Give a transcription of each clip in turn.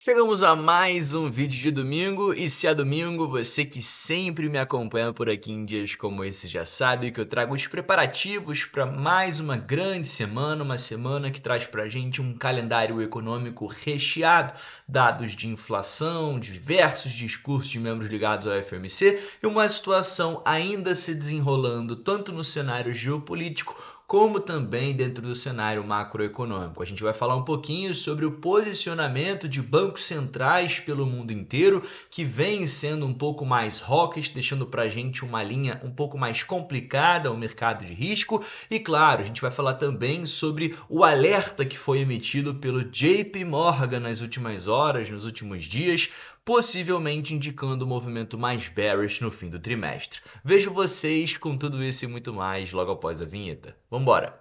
Chegamos a mais um vídeo de domingo, e se é domingo, você que sempre me acompanha por aqui em dias como esse já sabe que eu trago os preparativos para mais uma grande semana, uma semana que traz para a gente um calendário econômico recheado, dados de inflação, diversos discursos de membros ligados ao FOMC e uma situação ainda se desenrolando tanto no cenário geopolítico como também dentro do cenário macroeconômico. A gente vai falar um pouquinho sobre o posicionamento de bancos centrais pelo mundo inteiro, que vem sendo um pouco mais hawkish, deixando para a gente uma linha um pouco mais complicada ao mercado de risco. E claro, a gente vai falar também sobre o alerta que foi emitido pelo JP Morgan nas últimas horas, nos últimos dias, possivelmente indicando um movimento mais bearish no fim do trimestre. Vejo vocês com tudo isso e muito mais logo após a vinheta. Vambora!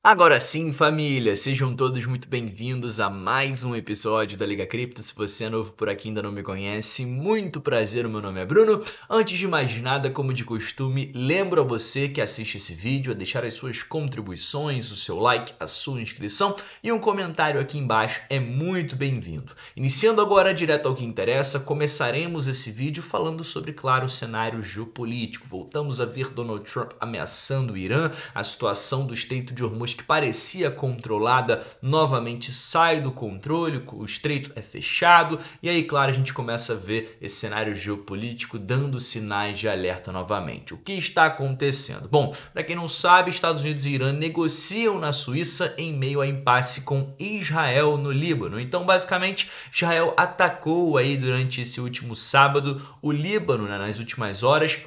Agora sim, família, sejam todos muito bem-vindos a mais um episódio da Liga Cripto. Se você é novo por aqui e ainda não me conhece, muito prazer, o meu nome é Bruno. Antes de mais nada, como de costume, lembro a você que assiste esse vídeo a deixar as suas contribuições, o seu like, a sua inscrição e um comentário aqui embaixo é muito bem-vindo. Iniciando agora direto ao que interessa, começaremos esse vídeo falando sobre, claro, o cenário geopolítico. Voltamos a ver Donald Trump ameaçando o Irã, a situação do Estreito de Hormuz que parecia controlada, novamente sai do controle, o estreito é fechado, e aí, claro, a gente começa a ver esse cenário geopolítico dando sinais de alerta novamente. O que está acontecendo? Bom, para quem não sabe, Estados Unidos e Irã negociam na Suíça em meio a impasse com Israel no Líbano. Então, basicamente, Israel atacou aí durante esse último sábado o Líbano, nas últimas horas.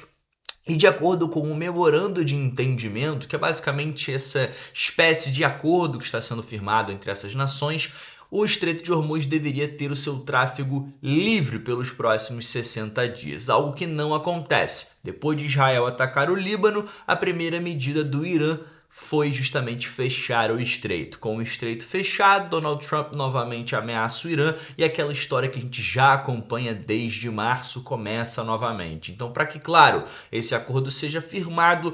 E de acordo com o memorando de entendimento, que é basicamente essa espécie de acordo que está sendo firmado entre essas nações, o Estreito de Hormuz deveria ter o seu tráfego livre pelos próximos 60 dias, algo que não acontece. Depois de Israel atacar o Líbano, a primeira medida do Irã foi justamente fechar o estreito. Com o estreito fechado, Donald Trump novamente ameaça o Irã e aquela história que a gente já acompanha desde março começa novamente. Então, para que, claro, esse acordo seja firmado,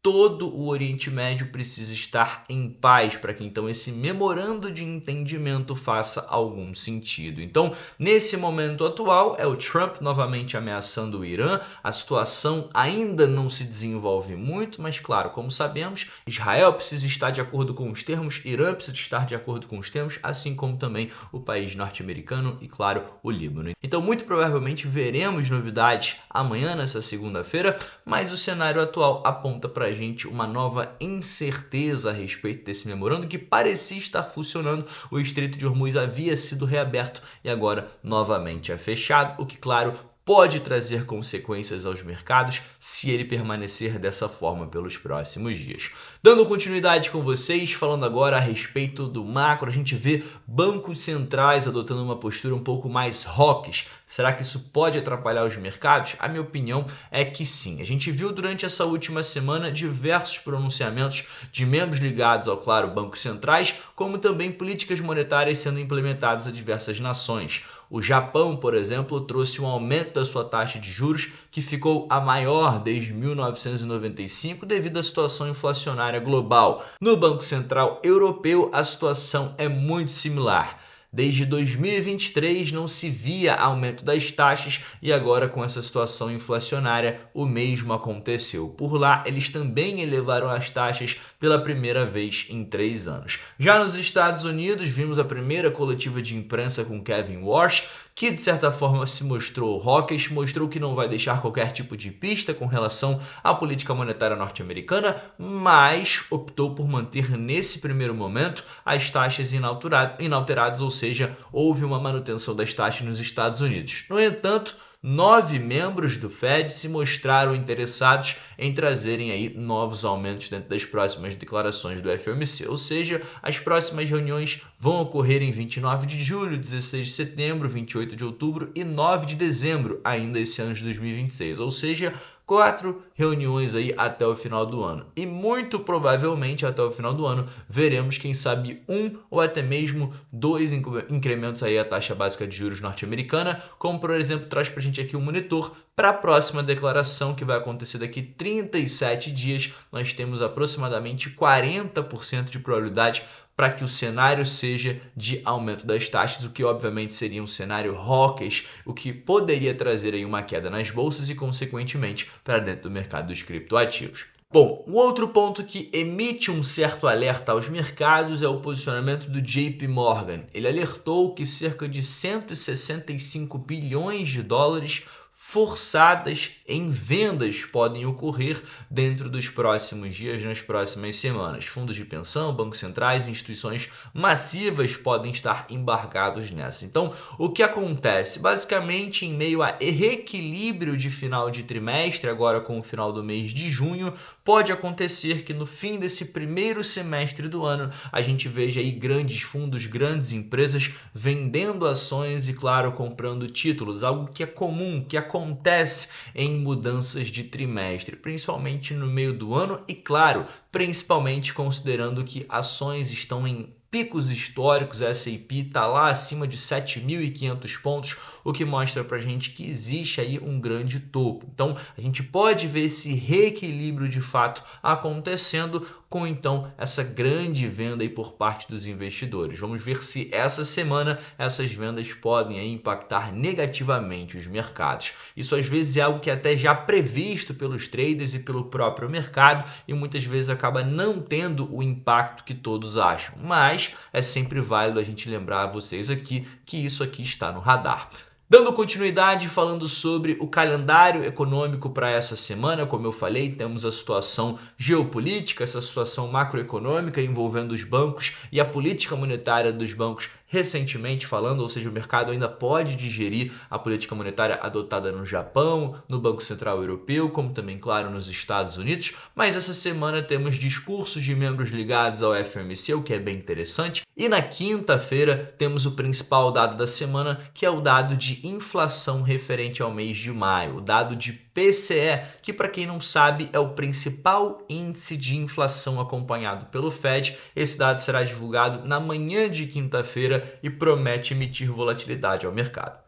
todo o Oriente Médio precisa estar em paz para que então esse memorando de entendimento faça algum sentido. Então, nesse momento atual, é o Trump novamente ameaçando o Irã. A situação ainda não se desenvolve muito, mas claro, como sabemos, Israel precisa estar de acordo com os termos, Irã precisa estar de acordo com os termos, assim como também o país norte-americano e, claro, o Líbano. Então, muito provavelmente veremos novidades amanhã, nessa segunda-feira, mas o cenário atual aponta para a gente uma nova incerteza a respeito desse memorando que parecia estar funcionando. O Estreito de Hormuz havia sido reaberto e agora novamente é fechado, o que, claro, pode trazer consequências aos mercados se ele permanecer dessa forma pelos próximos dias. Dando continuidade com vocês, falando agora a respeito do macro, a gente vê bancos centrais adotando uma postura um pouco mais hawkish. Será que isso pode atrapalhar os mercados? A minha opinião é que sim. A gente viu durante essa última semana diversos pronunciamentos de membros ligados ao, claro, bancos centrais, como também políticas monetárias sendo implementadas a diversas nações. O Japão, por exemplo, trouxe um aumento da sua taxa de juros que ficou a maior desde 1995 devido à situação inflacionária global. No Banco Central Europeu, a situação é muito similar. Desde 2023 não se via aumento das taxas e agora com essa situação inflacionária o mesmo aconteceu. Por lá eles também elevaram as taxas pela primeira vez em 3 anos. Já nos Estados Unidos vimos a primeira coletiva de imprensa com Kevin Warsh, que de certa forma se mostrou hawkish, mostrou que não vai deixar qualquer tipo de pista com relação à política monetária norte-americana, mas optou por manter nesse primeiro momento as taxas inalteradas, ou seja, houve uma manutenção das taxas nos Estados Unidos. No entanto, 9 membros do Fed se mostraram interessados em trazerem aí novos aumentos dentro das próximas declarações do FOMC, ou seja, as próximas reuniões vão ocorrer em 29 de julho, 16 de setembro, 28 de outubro e 9 de dezembro, ainda esse ano de 2026, ou seja, 4 reuniões aí até o final do ano. E muito provavelmente até o final do ano veremos, quem sabe, 1 ou até mesmo 2 incrementos aí à taxa básica de juros norte-americana, como por exemplo traz pra gente aqui um monitor para a próxima declaração que vai acontecer daqui 37 dias. Nós temos aproximadamente 40% de probabilidade para que o cenário seja de aumento das taxas, o que obviamente seria um cenário hawkish, o que poderia trazer aí uma queda nas bolsas e, consequentemente, para dentro do mercado dos criptoativos. Bom, um outro ponto que emite um certo alerta aos mercados é o posicionamento do JP Morgan. Ele alertou que cerca de 165 bilhões de dólares forçadas em vendas podem ocorrer dentro dos próximos dias, nas próximas semanas. Fundos de pensão, bancos centrais, instituições massivas podem estar embarcados nessa. Então, o que acontece? Basicamente, em meio a reequilíbrio de final de trimestre, agora com o final do mês de junho, pode acontecer que no fim desse primeiro semestre do ano, a gente veja aí grandes fundos, grandes empresas vendendo ações e, claro, comprando títulos, algo que é comum, que acontece em mudanças de trimestre, principalmente no meio do ano e, claro, principalmente considerando que ações estão em picos históricos, a S&P está lá acima de 7.500 pontos, o que mostra para a gente que existe aí um grande topo. Então, a gente pode ver esse reequilíbrio de fato acontecendo com, então, essa grande venda aí por parte dos investidores. Vamos ver se essa semana essas vendas podem aí impactar negativamente os mercados. Isso às vezes é algo que é até já previsto pelos traders e pelo próprio mercado e muitas vezes acaba não tendo o impacto que todos acham. Mas é sempre válido a gente lembrar a vocês aqui que isso aqui está no radar. Dando continuidade, falando sobre o calendário econômico para essa semana, como eu falei, temos a situação geopolítica, essa situação macroeconômica envolvendo os bancos e a política monetária dos bancos recentemente falando, ou seja, o mercado ainda pode digerir a política monetária adotada no Japão, no Banco Central Europeu, como também, claro, nos Estados Unidos, mas essa semana temos discursos de membros ligados ao FOMC, o que é bem interessante, e na quinta-feira temos o principal dado da semana, que é o dado de inflação referente ao mês de maio, o dado de PCE, que para quem não sabe é o principal índice de inflação acompanhado pelo Fed. Esse dado será divulgado na manhã de quinta-feira e promete emitir volatilidade ao mercado.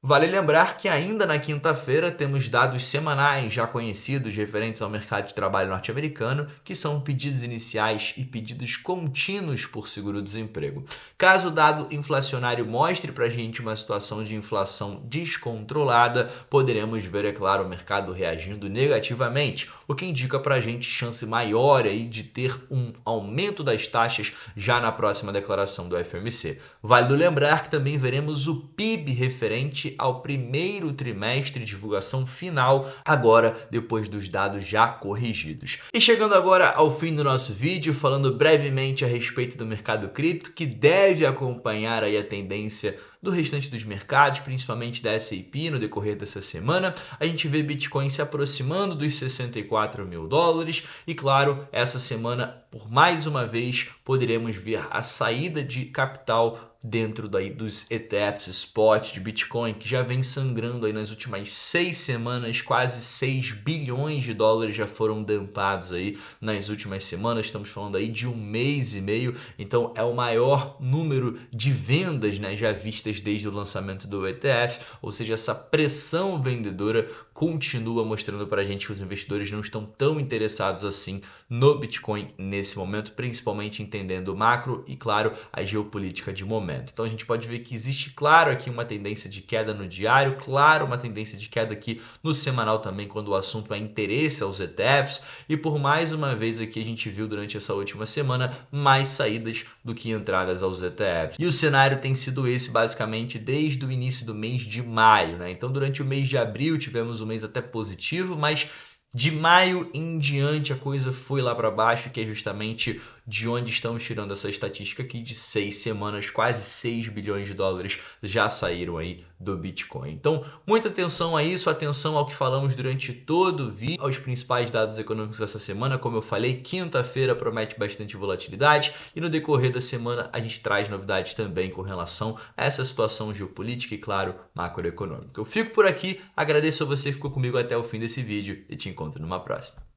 Vale lembrar que ainda na quinta-feira temos dados semanais já conhecidos referentes ao mercado de trabalho norte-americano, que são pedidos iniciais e pedidos contínuos por seguro-desemprego. Caso o dado inflacionário mostre para a gente uma situação de inflação descontrolada, poderemos ver, é claro, o mercado reagindo negativamente, o que indica para a gente chance maior aí de ter um aumento das taxas já na próxima declaração do FOMC. Válido lembrar que também veremos o PIB referente ao primeiro trimestre, divulgação final, agora depois dos dados já corrigidos. E chegando agora ao fim do nosso vídeo, falando brevemente a respeito do mercado cripto, que deve acompanhar aí a tendência do restante dos mercados, principalmente da S&P no decorrer dessa semana. A gente vê Bitcoin se aproximando dos 64 mil dólares e, claro, essa semana, por mais uma vez, poderemos ver a saída de capital dentro daí dos ETFs spot de Bitcoin, que já vem sangrando aí nas últimas 6 semanas, quase 6 bilhões de dólares já foram dumpados aí nas últimas semanas, estamos falando aí de 1 mês e meio, então é o maior número de vendas, né, já vistas desde o lançamento do ETF, ou seja, essa pressão vendedora continua mostrando para a gente que os investidores não estão tão interessados assim no Bitcoin nesse momento, principalmente entendendo o macro e, claro, a geopolítica de momento. Então a gente pode ver que existe, claro, aqui uma tendência de queda no diário, claro, uma tendência de queda aqui no semanal também, quando o assunto é interesse aos ETFs, e por mais uma vez aqui a gente viu durante essa última semana mais saídas do que entradas aos ETFs. E o cenário tem sido esse basicamente desde o início do mês de maio, né? Então durante o mês de abril tivemos um mês até positivo, mas de maio em diante a coisa foi lá para baixo, que é justamente de onde estamos tirando essa estatística aqui de 6 semanas, quase 6 bilhões de dólares já saíram aí do Bitcoin. Então, muita atenção a isso, atenção ao que falamos durante todo o vídeo, aos principais dados econômicos dessa semana. Como eu falei, quinta-feira promete bastante volatilidade e no decorrer da semana a gente traz novidades também com relação a essa situação geopolítica e, claro, macroeconômica. Eu fico por aqui, agradeço a você que ficou comigo até o fim desse vídeo e te encontro numa próxima.